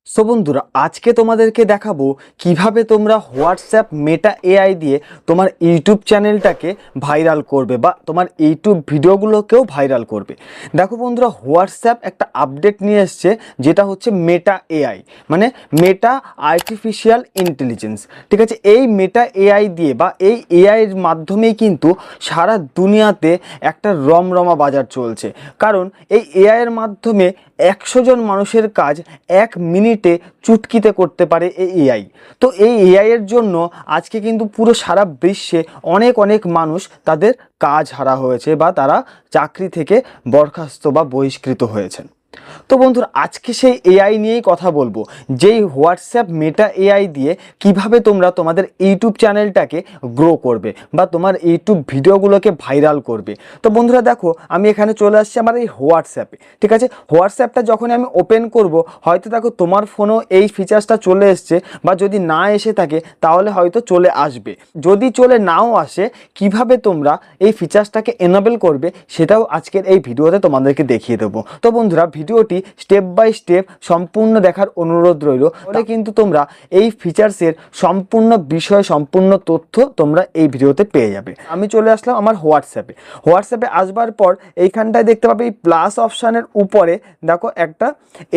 So বন্ধুরা, আজকে তোমাদেরকে দেখাবো কিভাবে তোমরা হোয়াটসঅ্যাপ মেটা এআই দিয়ে তোমার ইউটিউব চ্যানেলটাকে ভাইরাল করবে বা তোমার ইউটিউব ভিডিওগুলোকেও ভাইরাল করবে। দেখো বন্ধুরা, হোয়াটসঅ্যাপ একটা আপডেট নিয়ে এসছে, যেটা হচ্ছে মেটা এআই, মানে মেটা আর্টিফিশিয়াল ইন্টেলিজেন্স। ঠিক আছে, এই মেটা এআই দিয়ে বা এই এআইয়ের মাধ্যমেই কিন্তু সারা দুনিয়াতে একটা রমরমা বাজার চলছে। কারণ এই এআইয়ের মাধ্যমে 100 জন মানুষের কাজ 1 মিনিটে চুটকিতে করতে পারে এই এআই। তো এই এআইয়ের জন্য আজকে কিন্তু পুরো সারা বিশ্বে অনেক অনেক মানুষ তাদের কাজ হারা হয়েছে বা তারা চাকরি থেকে বরখাস্ত বা বহিষ্কৃত হয়েছেন। তো বন্ধুরা, আজকে সেই এআই নিয়েই কথা বলবো, যেই হোয়াটসঅ্যাপ মেটা এআই দিয়ে কিভাবে তোমরা তোমাদের ইউটিউব চ্যানেলটাকে গ্রো করবে বা তোমার ইউটিউব ভিডিওগুলোকে ভাইরাল করবে। তো বন্ধুরা দেখো, আমি এখানে চলে আসছি আমার এই হোয়াটসঅ্যাপে। ঠিক আছে, হোয়াটসঅ্যাপটা যখনই আমি ওপেন করব, হয়তো দেখো তোমার ফোনও এই ফিচার্সটা চলে এসছে, বা যদি না এসে থাকে তাহলে হয়তো চলে আসবে। যদি চলে নাও আসে, কিভাবে তোমরা এই ফিচার্সটাকে এনেবল করবে সেটাও আজকের এই ভিডিওতে তোমাদেরকে দেখিয়ে দেবো। তো বন্ধুরা, ভিডিওটি স্টেপ বাই স্টেপ সম্পূর্ণ দেখার অনুরোধ রইল, তাহলে কিন্তু তোমরা এই ফিচার্সের সম্পূর্ণ বিষয়, সম্পূর্ণ তথ্য তোমরা এই ভিডিওতে পেয়ে যাবে। আমি চলে আসলাম আমার হোয়াটসঅ্যাপে আসবার পর এইখানটায় দেখতে পাবে এই প্লাস অপশানের উপরে দেখো একটা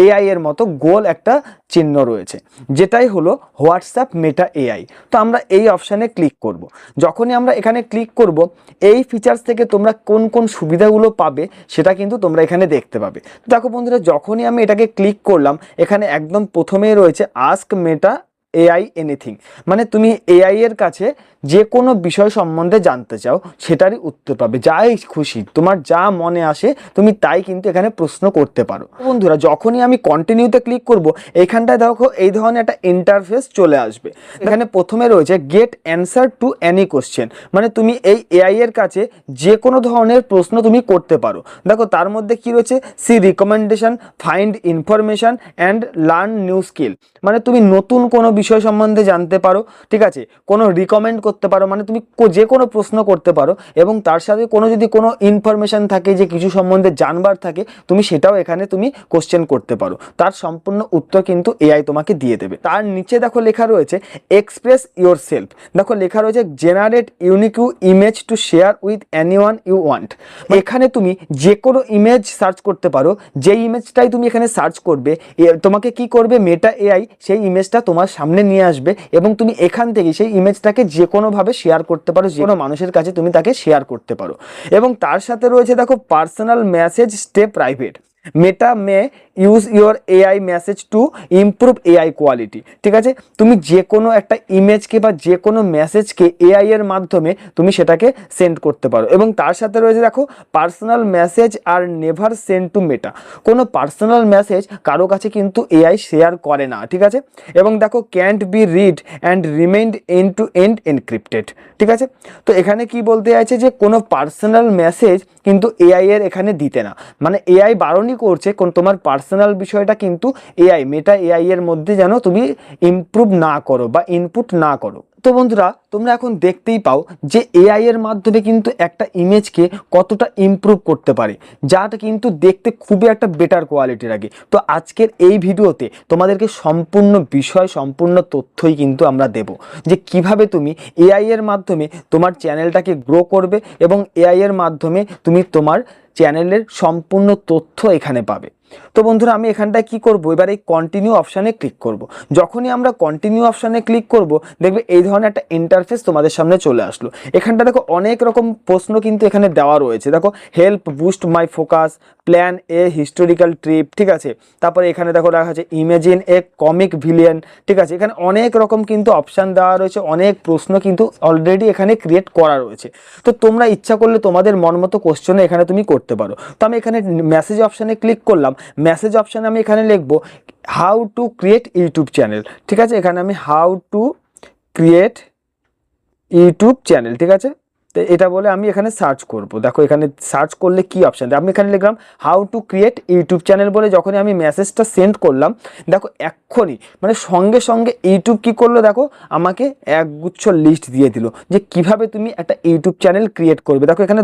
এআই এর মতো গোল একটা চিহ্ন রয়েছে, যেটাই হলো হোয়াটসঅ্যাপ মেটা এআই। তো আমরা এই অপশানে ক্লিক করব। যখনই আমরা এখানে ক্লিক করব, এই ফিচার্স থেকে তোমরা কোন কোন সুবিধাগুলো পাবে সেটা কিন্তু তোমরা এখানে দেখতে পাবে। দেখো বন্ধুরা, যখনই আমি এটাকে ক্লিক করলাম, এখানে একদম প্রথমেই রয়েছে আস্ক মেটা এআই এনিথিং, মানে তুমি এআই এর কাছে যে কোনো বিষয় সম্বন্ধে জানতে চাও সেটারই উত্তর পাবে। যাই খুশি, তোমার যা মনে আসে তুমি তাই কিন্তু এখানে প্রশ্ন করতে পারো। বন্ধুরা, যখনই আমি কন্টিনিউতে ক্লিক করব, এইখানটায় দেখো এই ধরনের একটা ইন্টারফেস চলে আসবে। এখানে প্রথমে রয়েছে get answer to any question, মানে তুমি এই এআই এর কাছে যে কোনো ধরনের প্রশ্ন তুমি করতে পারো। দেখো তার মধ্যে কি রয়েছে, see recommendation, find information and learn new skill, মানে তুমি নতুন কোনো বিষয় সম্বন্ধে জানতে পারো। ঠিক আছে, কোনো রিকমেন্ড করতে পারো, মানে তুমি যে কোনো প্রশ্ন করতে পারো, এবং তার সাথে যদি কোনো ইনফরমেশন থাকে, যে কিছু সম্বন্ধে জানবার থাকে, তুমি সেটাও এখানে তুমি কোশ্চেন করতে পারো। তার সম্পূর্ণ উত্তর কিন্তু এআই তোমাকে দিয়ে দেবে। তার নিচে দেখো লেখা রয়েছে এক্সপ্রেস ইউর সেলফ, দেখো লেখা রয়েছে generate unique image to share with anyone you want. এখানে তুমি যে কোনো ইমেজ সার্চ করতে পারো, যে ইমেজটাই তুমি এখানে সার্চ করবে, তোমাকে কি করবে, মেটা এআই সেই ইমেজটা তোমার সামনে নিয়ে আসবে, এবং তুমি এখান থেকে সেই ইমেজটাকে যে কোনোভাবে শেয়ার করতে পারো, যে কোনো মানুষের কাছে তুমি তাকে শেয়ার করতে পারো। এবং তার সাথে রয়েছে দেখো personal message stay private, meta may use your AI message to improve AI quality. ঠিক আছে, তুমি যে কোনো একটা ইমেজকে বা যে কোনো মেসেজকে এআই এর মাধ্যমে তুমি সেটাকে সেন্ড করতে পারো। এবং তার সাথে রয়েছে দেখো পার্সোনাল মেসেজ আর নেভার সেন্ড টু মেটা, কোনো পার্সোনাল মেসেজ কারো কাছে কিন্তু এআই শেয়ার করে না। ঠিক আছে, এবং দেখো can't be read and remained end to end encrypted. ঠিক আছে, তো এখানে কি বলতে চাইছে, যে কোনো পার্সোনাল মেসেজ কিন্তু এআই এর এখানে দিতে না, মানে এআই বারণই করছে কোন তোমার পার্সোনাল বিষয়টা কিন্তু এআই মেটা এআই এর মধ্যে যেন তুমি ইমপ্রুভ না করো বা ইনপুট না করো। তো বন্ধুরা, তোমরা এখন দেখতেই পাও যে এআই এর মাধ্যমে কিন্তু একটা ইমেজকে কতটা ইমপ্রুভ করতে পারে, যাটা কিন্তু দেখতে খুবই একটা বেটার কোয়ালিটির আগে। তো আজকের এই ভিডিওতে তোমাদেরকে সম্পূর্ণ বিষয়, সম্পূর্ণ তথ্যই কিন্তু আমরা দেব, যে কিভাবে তুমি এআই এর মাধ্যমে তোমার চ্যানেলটাকে গ্রো করবে, এবং এআই এর মাধ্যমে তুমি তোমার চ্যানেলের সম্পূর্ণ তথ্য এখানে পাবে। তো বন্ধুরা, আমি এখানটায় কি করব, এবার এই কন্টিনিউ অপশানে ক্লিক করব। যখনই আমরা কন্টিনিউ অপশানে ক্লিক করব, দেখবে এই ধরনের একটা ইন্টারফেস তোমাদের সামনে চলে আসলো। এখানটা দেখো অনেক রকম প্রশ্ন কিন্তু এখানে দেওয়া রয়েছে। দেখো help boost my focus, plan a historical trip. ঠিক আছে, তারপরে এখানে দেখো লেখা আছে ইমেজিন এ কমিক ভিলিয়ান। ঠিক আছে, এখানে অনেক রকম কিন্তু অপশান দেওয়া রয়েছে, অনেক প্রশ্ন কিন্তু অলরেডি এখানে ক্রিয়েট করা রয়েছে। তো তোমরা ইচ্ছা করলে তোমাদের মন মতো কোশ্চেন এখানে তুমি করতে পারো। তো আমি এখানে মেসেজ অপশানে ক্লিক করলাম। মেসেজ অপশানে আমি এখানে লিখবো how to create YouTube channel. ঠিক আছে, এখানে আমি how to create YouTube channel, ঠিক আছে, তো এটা বলে আমি এখানে সার্চ করব। দেখো এখানে সার্চ করলে কি অপশান, আমি এখানে লিখলাম how to create YouTube channel বলে যখনই আমি মেসেজটা সেন্ড করলাম, দেখো এক্ষুনি মানে সঙ্গে সঙ্গে ইউটিউব কি করলো, দেখো আমাকে একগুচ্ছ লিস্ট দিয়ে দিল যে কিভাবে তুমি একটা ইউটিউব চ্যানেল ক্রিয়েট করবে। দেখো এখানে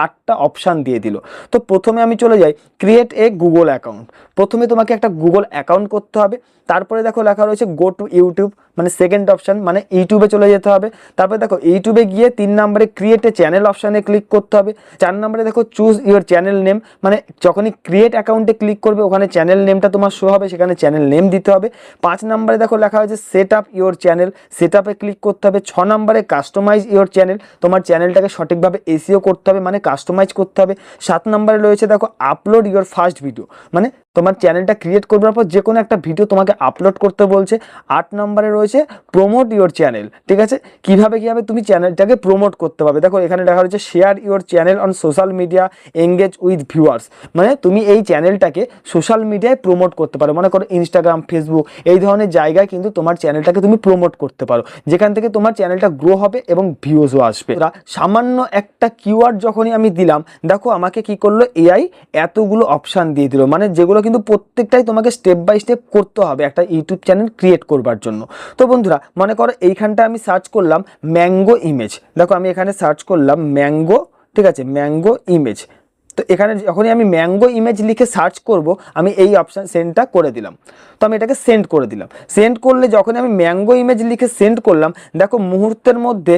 8টা অপশান দিয়ে দিল। তো প্রথমে আমি চলে যাই ক্রিয়েট এ গুগল অ্যাকাউন্ট। প্রথমে তোমাকে একটা গুগল অ্যাকাউন্ট করতে হবে। তারপরে দেখো লেখা রয়েছে গো টু ইউটিউব, মানে সেকেন্ড অপশান, মানে ইউটিউবে চলে যেতে হবে। তারপরে দেখো ইউটিউবে গিয়ে 3 নম্বরে ক্রিয়েট এ চ্যানেল অপশানে ক্লিক করতে হবে। 4 নম্বরে দেখো চুজ ইউর চ্যানেল নেম, মানে যখনই ক্রিয়েট অ্যাকাউন্টে ক্লিক করবে ওখানে চ্যানেল নেমটা তোমার শো হবে, সেখানে চ্যানেল নেম দিতে হবে। 5 নম্বরে দেখো লেখা হয়েছে set up your channel, set আপে ক্লিক করতে হবে। 6 নম্বরে কাস্টমাইজ ইউর চ্যানেল, তোমার চ্যানেলটাকে সঠিকভাবে এসইও করতে হবে, মানে কাস্টমাইজ করতে হবে। 7 নম্বরে রয়েছে দেখো আপলোড ইউর ফার্স্ট ভিডিও, মানে তোমার চ্যানেলটা ক্রিয়েট করবার পর যে কোনো একটা ভিডিও তোমাকে আপলোড করতে বলছে। 8 নম্বরে রয়েছে প্রমোট ইউর চ্যানেল, ঠিক আছে, কিভাবে তুমি চ্যানেলটাকে প্রমোট করতে পারবে। দেখো এখানে লেখা রয়েছে share your channel on social media, engage with viewers, মানে তুমি এই চ্যানেলটাকে সোশ্যাল মিডিয়ায় প্রমোট করতে পারো, মনে করো ইনস্টাগ্রাম, ফেসবুক এই ধরনের জায়গায় কিন্তু তোমার চ্যানেলটাকে তুমি প্রমোট করতে পারো, যেখান থেকে তোমার চ্যানেলটা গ্রো হবে এবং ভিউজও আসবে। সামান্য একটা কিওয়ার্ড যখনই আমি দিলাম, দেখো আমাকে কি করলো এআই এতগুলো অপশান দিয়ে দিল, মানে যেগুলো কিন্তু প্রত্যেকটাই তোমাকে স্টেপ বাই স্টেপ করতে হবে একটা ইউটিউব চ্যানেল ক্রিয়েট করবার জন্য। তো বন্ধুরা মনে করো এইখানটা আমি সার্চ করলাম ম্যাঙ্গো ইমেজ, দেখো আমি এখানে সার্চ করলাম ম্যাঙ্গো, ঠিক আছে, ম্যাঙ্গো ইমেজ। তো এখানে যখনই আমি ম্যাঙ্গো ইমেজ লিখে সার্চ করব, আমি এই অপশান সেন্ডটা করে দিলাম। তো আমি এটাকে সেন্ড করে দিলাম। সেন্ড করলে যখন আমি ম্যাঙ্গো ইমেজ লিখে সেন্ড করলাম, দেখো মুহূর্তের মধ্যে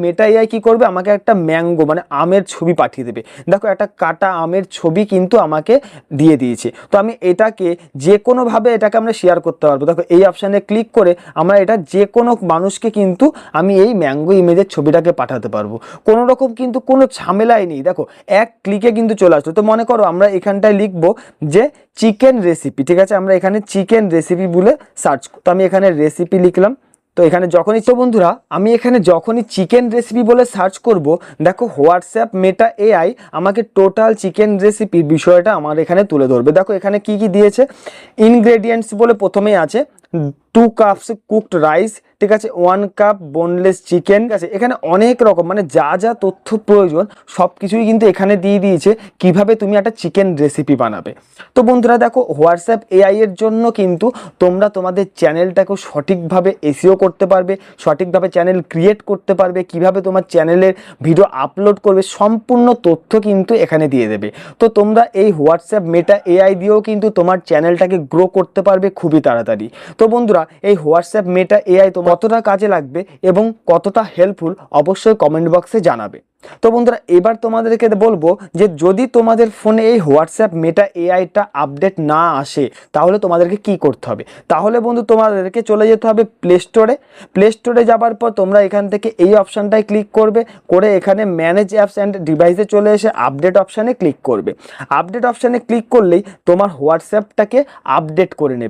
মেটা এআই কি করবে, আমাকে একটা ম্যাঙ্গো মানে আমের ছবি পাঠিয়ে দেবে। দেখো একটা কাটা আমের ছবি কিন্তু আমাকে দিয়ে দিয়েছে। তো আমি এটাকে যে কোনোভাবে এটাকে আমরা শেয়ার করতে পারবো। দেখো এই অপশানে ক্লিক করে আমরা এটা যে কোনো মানুষকে কিন্তু আমি এই ম্যাঙ্গো ইমেজের ছবিটাকে পাঠাতে পারবো, কোনো রকম কিন্তু কোনো ঝামেলাই নেই। দেখো এক ক্লিকে কিন্তু চলে আসতো। তো মনে করো আমরা এখানটায় লিখবো যে চিকেন রেসিপি, ঠিক আছে, আমরা এখানে চিকেন রেসিপি বলে সার্চ, তো আমি এখানে রেসিপি লিখলাম। তো এখানে যখনই, তো বন্ধুরা আমি এখানে যখনই চিকেন রেসিপি বলে সার্চ করব, দেখো হোয়াটসঅ্যাপ মেটা এআই আমাকে টোটাল চিকেন রেসিপির বিষয়টা আমার এখানে তুলে ধরবে। দেখো এখানে কি কি দিয়েছে, ইনগ্রেডিয়েন্টস বলে প্রথমেই আছে 2 কাপস কুকড রাইস, ঠিক আছে, 1 কাপ বোনলেস চিকেন, ঠিক আছে, এখানে অনেক রকম মানে যা যা তথ্য প্রয়োজন সব কিছুই কিন্তু এখানে দিয়ে দিয়েছে কিভাবে তুমি একটা চিকেন রেসিপি বানাবে। তো বন্ধুরা দেখো হোয়াটসঅ্যাপ এআই এর জন্য কিন্তু তোমরা তোমাদের চ্যানেলটাকে সঠিকভাবে এসইও করতে পারবে, সঠিকভাবে চ্যানেল ক্রিয়েট করতে পারবে, কিভাবে তোমার চ্যানেলের ভিডিও আপলোড করবে, সম্পূর্ণ তথ্য কিন্তু এখানে দিয়ে দেবে। তো তোমরা এই হোয়াটসঅ্যাপ মেটা এআই দিয়েও কিন্তু তোমার চ্যানেলটাকে গ্রো করতে পারবে খুবই তাড়াতাড়ি। তো বন্ধুরা এই হোয়াটসঅ্যাপ মেটা এআই তো কতটা কাজে লাগবে এবং কতটা হেল্পফুল অবশ্যই কমেন্ট বক্সে জানাবে। তো বন্ধুরা এবার তোমাদেরকে বলবো যে যদি তোমাদের ফোনে এই হোয়াটসঅ্যাপ মেটা এআইটা আপডেট না আসে তাহলে তোমাদেরকে কি করতে হবে। তাহলে বন্ধু তোমাদেরকে চলে যেতে হবে প্লে স্টোরে। প্লে স্টোরে যাবার পর তোমরা এখান থেকে এই অপশানটায় ক্লিক করবে, করে এখানে ম্যানেজ অ্যাপস অ্যান্ড ডিভাইসে চলে এসে আপডেট অপশানে ক্লিক করবে। আপডেট অপশানে ক্লিক করলেই তোমার হোয়াটসঅ্যাপটাকে আপডেট করে নেবে।